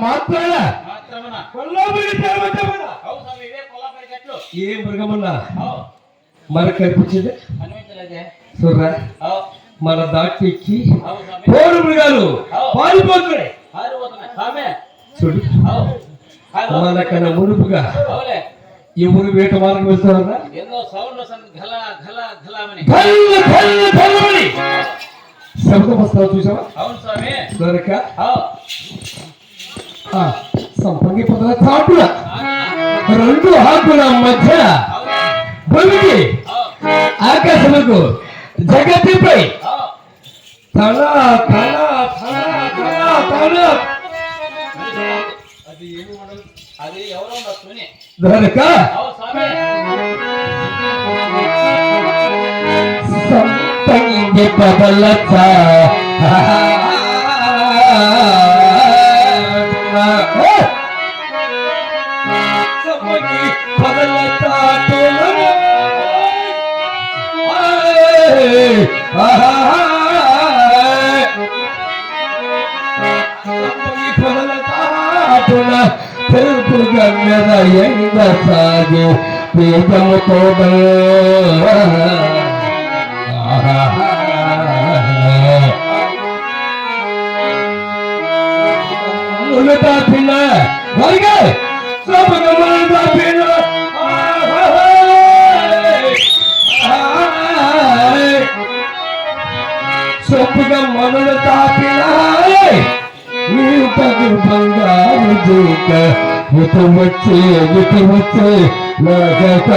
మాత్రాన ఏ మృగమన్నా మన కనిపించింది చూడరా మన దాటికి కోరు మృగాలు పారిపోతున్నాయి చూడు మనకన్నా మునుపుగా ఎవరు వేట మార్గం వెళ్తారా శబ్దం వస్తావు చూసావా దొరక సంపంగి పదల చాటుల రెండు ఆకుల మధ్య భూమికి ఆకాశముకు జగత్తుపై తన తన తన తన తన దొరక సంపంగి పదల తెలుపుగా మెద ఎండ సాగి పీఠముతో దాపిన దాపిన సొప్పుగా మనులు తాపిన నీవు తగు బంగారు జూక ఇటు వచ్చే నాగట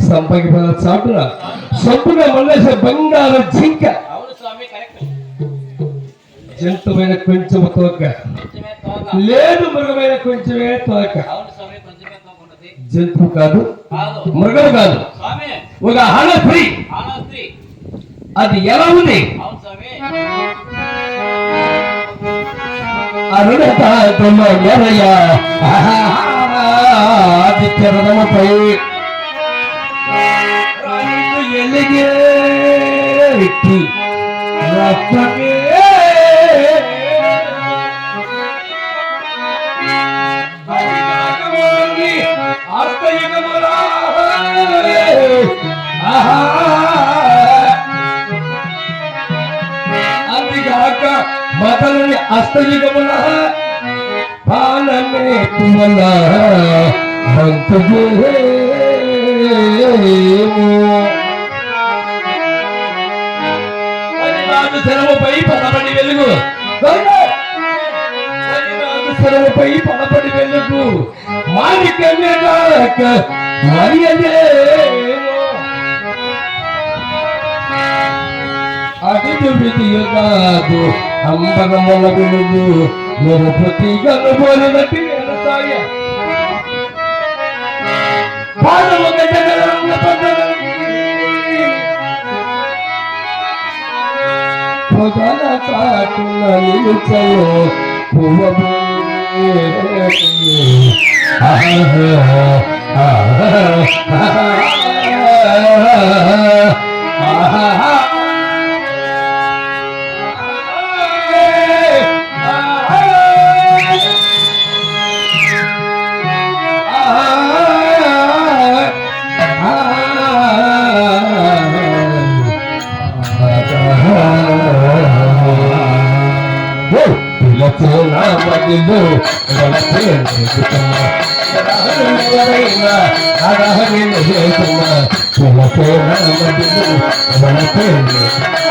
సంపంగి పద చాటున సొప్పుగా మళ్ళీ బంగారు జింక జంతువైన కొంచెము తోక లేదు మృగమైన కొంచెమే తోక జంతువు కాదు మృగం కాదు ఒక ఆడ స్త్రీ అది ఎలా ఉంది అది చరణముపై ఎలిగే రక్తమే అందుగాక మతలని అస్తయుగముల పాలమే కుమల శరముపై పదపడి వెలుగు శరముపై పదపడి వెలుగు మాలికనే కాక మరియదే అదిదు విధియగాదు అంబరముల వెలుగు నిరపతి గనుబోలినటి ఎడతాయ పాదముగ జగరంగ పదగలి పొదల చాటున నిలుచలో పువ్వబో మన